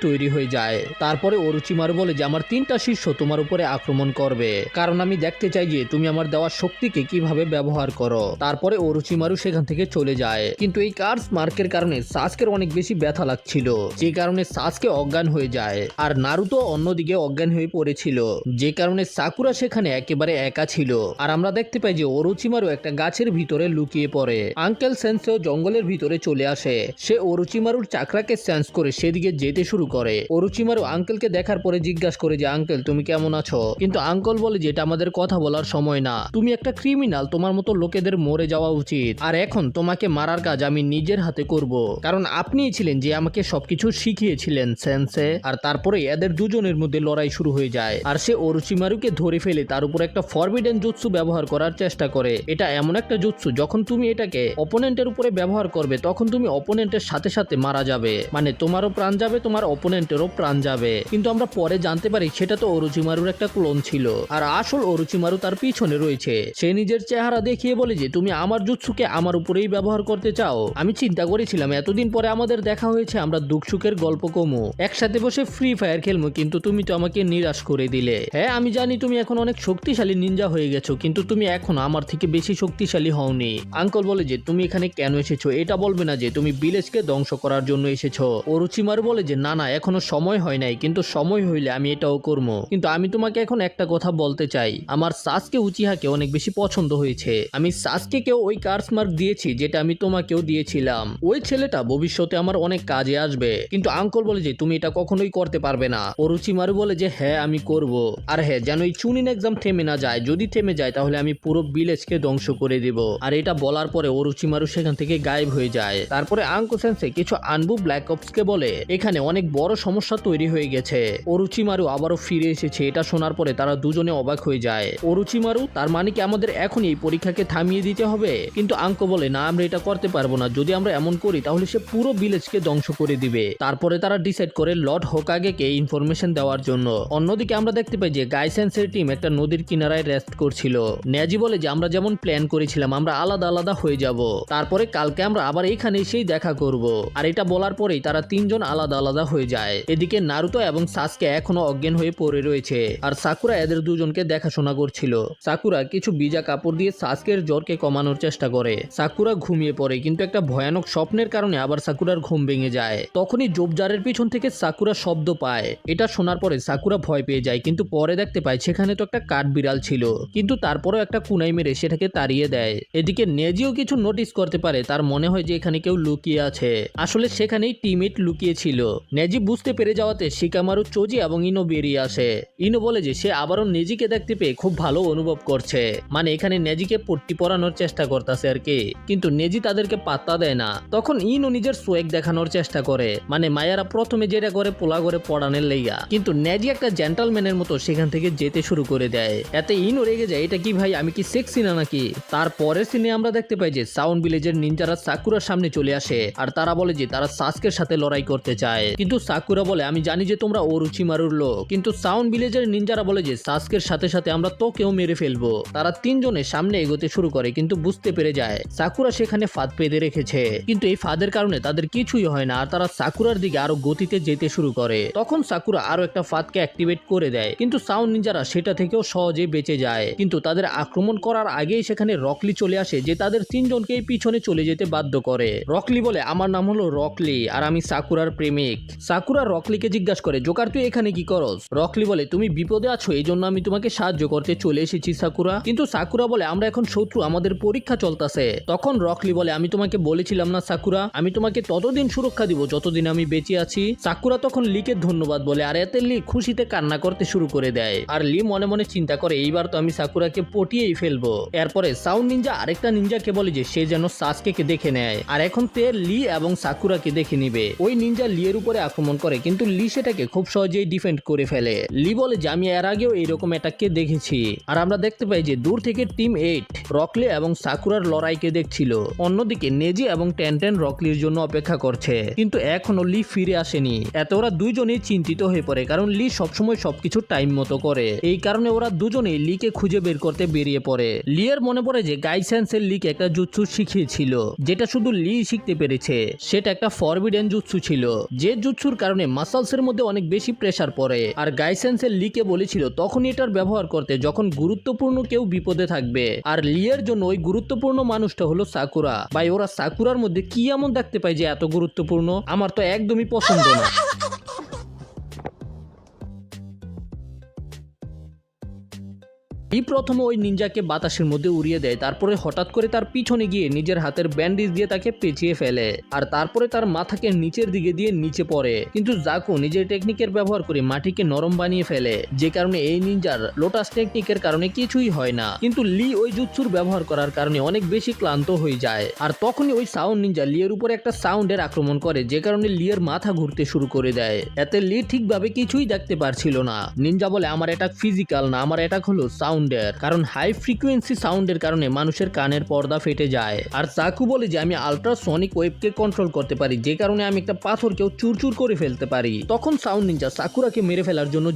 তৈরি হয়ে যায়। তারপরে অরুচিমারু বলে যে আমার 3টা শিষ্য তোমার উপরে আক্রমণ করবে, কারণ আমি দেখতে চাই যে তুমি আমার দেওয়া শক্তিকে কিভাবে ব্যবহার করো। তারপরে অরুচিমারু সেখান থেকে চলে যায়, কিন্তু এই কার্স মার্কের কারণে সাসকের অনেক বেশি ব্যথা লাগছিল, যে কারণে সাসকে অজ্ঞান হয়ে যায়। আর নারুতো অন্যদিকে অজ্ঞান হয়ে পড়েছিল, যে কারণে সাকুরা সেখানে একেবারে একা ছিল। আর আমরা দেখতে পাই যে অরুচিমারু একটা গাছের ভিতরে লুকিয়ে পড়ে। আঙ্কেল সেন্সেও জঙ্গলের ভিতরে চলে আসে। সে অরুচিমারুর চাকরাকে সেন্স করে সেদিকে যেতে শুরু করে। অরুচিমারু আঙ্কেলকে দেখার পরে জিজ্ঞাসা করে যে আঙ্কেল তুমি কেমন আছো, কিন্তু আঙ্কেল বলে যে এটা আমাদের কথা বলার সময় না, তুমি একটা ক্রিমিনাল, তোমার মতো লোকেদের মরে যাওয়া উচিত, আর এখন তোমাকে মারার কাজ আমি নিজের হাতে করব, কারণ আপনিই ছিলেন যে আমাকে সবকিছু শিখিয়েছিলেন সেন্সে। আর তারপরে এদের দুজনের মধ্যে লড়াই শুরু হয়ে যায়, আর সে অরুচিমারুকে ধরে ফেলে তার উপর একটা ফরবিডেন জুৎসু ব্যবহার করার চেষ্টা করে। এটা এমন একটা জুৎসু যখন তুমি এটাকে অপোনেন্টের উপরে ব্যবহার করবে তখন তুমি অপোনেন্টের সাথে সাথে মারা যাবে, মানে তোমারও প্রাণ যাবে, তোমার অপোনেন্টেরও প্রাণ যাবে। কিন্তু আমরা পরে জানতে পারি সেটা তো অরুচিমারুর একটা ক্লোন ছিল, আর আসল অরুচিমারু তার পিছনে রয়েছে। সে নিজের চেহারা দেখিয়ে বলে যে তুমি আমার জুৎসুকে আমার উপরেই ব্যবহার করতে চাও। আমি চিন্তা করেছিলাম এতদিন পরে আমাদের দেখা হয়েছে, আমরা দুঃখ সুখের গল্প কমু, একসাথে বসে ফ্রি ফায়ার খেলবো, কিন্তু তুমি তো আমাকে নিরাশ করে দিলে। হ্যাঁ আমি জানি তুমি এখন অনেক শক্তিশালী নিনজা হয়ে গেছো, কিন্তু তুমি এখন আমার থেকে বেশি শক্তিশালী হওনি। আঙ্কেল বলে যে তুমি এখানে কেন এসেছো, এটা বলবে না যে তুমি ভিলেজকে ধ্বংস করার জন্য এসেছো। অরুচিমারু বলে যে না না এখনো সময় হয় নাই, কিন্তু সময় হইলে আমি এটাও করবো। কিন্তু আমি তোমাকে এখন একটা কথা বলতে চাই, আমার সাসকে উচিহাকে অনেক বেশি পছন্দ হয়েছে। আমি সাসকে কেউ ওই কার্স মার্ক দিয়েছি যেটা আমি তোমাকেও দিয়েছিলাম। ওই ছেলেটা ভবিষ্যতে আমার অনেক কাজে আসবে। কিন্তু আঙ্কেল বলে যে তুমি এটা কখনোই করতে পারবে না। অরুচিমারু বলে যে হ্যাঁ আমি করব, আর হ্যাঁ যেন এই চুনিন এক্সাম থেমে না যায়, যদি থেমে যায় তাহলে আমি পুরো ভিলেজকে ধ্বংস করে দেব। আর এটা বলার পরে অরুচিমারু সেখান থেকে গায়েব হয়ে যায়। তারপরে আঙ্কো সেন্সে কিছু আনবু ব্ল্যাক অপসকে বলে এখানে অনেক বড় সমস্যা তৈরি হয়ে গেছে। অরুচিমারু আবারও ফিরে এসেছে, এটা শোনার পরে তারা দুজনে অবাক হয়ে যায়। অরুচিমারু তার মানে কি আমাদের এখন এই পরীক্ষাকে থামিয়ে দিতে হবে? কিন্তু আঙ্কো বলে না আমরা এটা করতে পারবো না, যদি আমরা এমন করি তাহলে সে পুরো ভিলেজকে ধ্বংস করে দিবে। তারপরে তারা ডিসাইড করে লর্ড হোকাগেকে ইনফরমেশন দেওয়ার জন্য। অন্যদিকে আমরা দেখতে পাই যে গাইসেন্সের টিম একটা নদীর কিনারায় রেস্ট করছিল। নেজি বলে যে আমরা যেমন প্ল্যান করেছিলাম আমরা আলাদা আলাদা হয়ে যাব, তারপরে কালকে আমরা আবার এখানে এসেই দেখা করব। আর এটা বলার পরেই তারা তিনজন আলাদা আলাদা হয়ে যায়। এদিকে নারুতো এবং সাসকে এখনো অজ্ঞান হয়ে পড়ে রয়েছে, আর সাকুরা এদের দুজনকে দেখাশোনা করছিল। সাকুরা কিছু ভিজা কাপড় দিয়ে সাসকের জ্বরকে কমানোর চেষ্টা করে। সাকুরা ঘুমিয়ে পড়ে, কিন্তু একটা ভয়ানক স্বপ্নের কারণে আবার সাকুরার ঘুম ভেঙে যায়। তখনই জোবজারের পিছন থেকে সাকুরা শব্দ পায়। এটা শোনার পরে সাকুরা ভয় পেয়ে যায়, কিন্তু পরে দেখতে পায় সেখানে তো একটা কাঠ বিড়াল ছিল, কিন্তু তারপরেও একটা কুনাই মেরে সেটাকে তাড়িয়ে দেয়। এদিকে নেজিও কিছু নোটিস করতে পারে, তার মনে হয় যে এখানে কেউ লুকিয়ে আছে। আসলে সেখানেই টিমমেট লুকিয়ে ছিল। নেজি বুঝতে পেরে যাওয়াতে শিকামারু, চোজি এবং ইনো বেরিয়ে আসে। ইনো বলে যে সে আবারও নেজিকে দেখতে পেয়ে খুব ভালো অনুভব করছে, মানে এখানে নেজিকে পট্টি পরানোর চেষ্টা করতেছে আর কি, কিন্তু নেজি তাদেরকে পাত্তা দেয় না। তখন ইনো নিজের সোয়েগ দেখানোর চেষ্টা করে, মানে মায়ারা প্রথমে যেটা করে পোলা করে পড়ানোর লেগা, কিন্তু নেজি একটা জেন্টালম্যানের মতো সেখান থেকে যেতে শুরু করে দেয়। এতে ইনো রেগে যায়, এটা কি ভাই আমি কি সেক্সি না নাকি? তারপরের সিনে আমরা দেখতে পাই যে সাউন্ড ভিলেজের নিনজারা সাকুরার সামনে চলে আসে, আর তারা বলে যে তারা সাসকের সাথে লড়াই করতে চায়। কিন্তু সাকুরা বলে আমি জানি যে তোমরা অরুচিমারুর লোক, কিন্তু সাউন্ড ভিলেজের নিনজারা বলে যে সাসকের সাথে সাথে আমরা তোকেও মেরে ফেলবো। তারা তিনজনে সামনে এগোতে শুরু করে, কিন্তু বুঝতে পেরে যায় সাকুরা সেখানে ফাঁদ পেতে রেখেছে। কিন্তু এই ফাঁদের কারণে তাদের কিছুই হয় না, আর তারা সাকুরার দিকে আরো গতিতে যেতে শুরু করে। তখন সাকুরা আরো একটা ফাঁদকে অ্যাক্টিভেট করে দেয়, কিন্তু সাউন্ড নিনজারা সেটা থেকেও সহজে বেঁচে যায়। কিন্তু তাদের আক্রমণ করার আগেই সেখানে রকলি চলে আসে, যে তাদের তিনজনকেই পিছনে চলে যেতে বাধ্য করে। রকলি বলে আমার নাম হলো রকলি, আর আমি সাকুরার প্রেমিক। সাকুরা রকলিকে জিজ্ঞাসা করে জোকার তুই এখানে কি করস? রকলি বলে তুমি বিপদে আছো, এই জন্য আমি তোমাকে সাহায্য করতে চলে এসেছি সাকুরা। কিন্তু সাকুরা বলে আমরা এখন শত্রু, আমাদের পরীক্ষা চলতেছে। তখন রকলি বলে আমি তোমাকে বলেছিলাম না সাকুরা, আমি তোমাকে ততদিন সুরক্ষা দিব যতদিন আমি বেঁচে আছি। সাকুরা তখন লিকে ধন্যবাদ বলে, আর এতে লি খুশিতে কান্না করতে শুরু করে দেয়। আর লি মনে মনে চিন্তা করে এইবার তো আমি সাকুরাকে পটিয়েই ফেলবো। এরপরে সাউন্ড নিনজা আরেকটা নিনজাকে বলে যে সে যেন সাসকে দেখে নেয়, আর এখন তে লি এবং সাকুরাকে দেখে নিবে। ওই নিনজা লি এর উপরে আক্রমণ করে, কিন্তু লি সেটাকে খুব সহজেই ডিফেন্ড করে ফেলে। লি বলে যে আমি এর আগেও এইরকম অ্যাটাককে দেখেছি। আর আমরা দেখতে পাই যে দূর থেকে টিম 8 রকলি এবং সাকুরার লড়াইকে দেখছিল। অন্যদিকে নেজি এবং টেনটেন রকলির জন্য অপেক্ষা করছে, কিন্তু এখনো লি ফিরে আসেনি। এতে ওরা দুইজনেই চিন্তিত হয়ে পড়ে, কারণ লি সবসময় সবকিছু টাইম মতো করে। এই কারণে ওরা দুজনেই লিকে খুঁজে বের করতে বেরিয়ে পড়ে। লি এর মনে পড়ে যে গাইসেন্সের লিকে একটা জুৎসু শিখিয়েছিল, যেটা শুধু লি শিখতে পেরেছে। সেটা একটা ফরবিডেন জুৎসু ছিল, যে জুৎসুর কারণে মাসলসের মধ্যে অনেক বেশি প্রেসার পড়ে। আর গাইসেন্সের লিকে বলেছিল তখনই এটার ব্যবহার করতে যখন গুরুত্বপূর্ণ কেউ বিপদে থাকবে। আর লিয়ের জন্য ওই গুরুত্বপূর্ণ মানুষটা হলো সাকুরা। ভাই ওরা সাকুরার মধ্যে কি এমন দেখতে পায় যে এত গুরুত্বপূর্ণ? আমার তো একদমই পছন্দ না। প্রথমে ওই নিনজাকে বাতাসের মধ্যে উড়িয়ে দেয়, তারপরে হঠাৎ করে তার পিছনে গিয়ে নিজের হাতের ব্যান্ডেজ দিয়ে তাকে পেঁচিয়ে ফেলে আর তারপরে তার মাথাকে নিচের দিকে দিয়ে নিচে পড়ে। কিন্তু জাকু নিজের টেকনিকের ব্যবহার করে মাটিকে নরম বানিয়ে ফেলে, যে কারণে এই নিনজার লোটাস টেকনিকের কারণে কিছুই হয় না। কিন্তু লি ওই জুৎসুর ব্যবহার করার কারণে অনেক বেশি ক্লান্ত হয়ে যায়। আর তখনই ওই সাউন্ড নিনজা লিয়ের উপরে একটা সাউন্ডের আক্রমণ করে, যে কারণে লিয়ের মাথা ঘুরতে শুরু করে দেয়। এতে লি ঠিকভাবে কিছুই দেখতে পারছিল না। নিনজা বলে আমার অ্যাটাক ফিজিক্যাল না, আমার অ্যাটাক হলো সাউন্ড, কারণ হাই ফ্রিকোয়েন্সি সাউন্ডের কারণে মানুষের কানের পর্দা ফেটে যায়। আর জাকু বলে যে আমি আল্ট্রাসনিক ওয়েভকে কন্ট্রোল করতে পারি, যে কারণে আমি একটা পাথরকেও চুরচুর করে ফেলতে পারি। তখন সাউন্ড নিনজা সাকুরাকে মেরে ফেলার জন্য